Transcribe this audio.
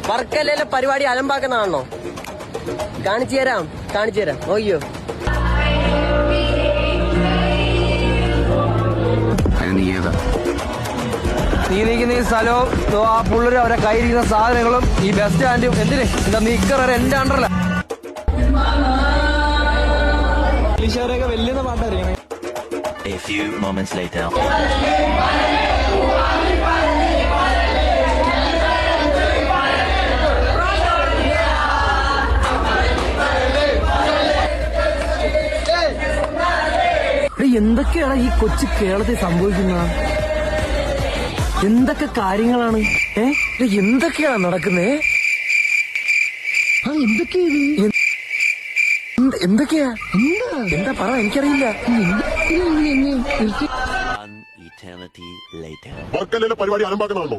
വർക്കലയിലെ പരിപാടി അലമ്പാക്കുന്നതാണോ? കാണിച്ചു തരാം നോക്കിയോ. നീ നിൽക്കുന്ന ഈ സ്ഥലവും ആ പുള്ളരും അവരെ കയ്യിരിക്കുന്ന സാധനങ്ങളും ഈ ബസ് സ്റ്റാൻഡും എന്തിന് എന്താ നിക്കറ എന്റെ അണ്ടറല്ല. വലിയ പാട്ടറിയണേ. A few moments later. എന്തൊക്കെയാണ് ഈ കൊച്ചു കേരളത്തിൽ സംഭവിക്കുന്നത്? എന്തൊക്കെ കാര്യങ്ങളാണ്? എന്തൊക്കെയാണ് നടക്കുന്നേ? എന്തൊക്കെയാ എന്താ പറ, എനിക്കറിയില്ല. An eternity later. വർക്കലയിലെ പരിപാടി അലമ്പാക്കുന്നതാണോ?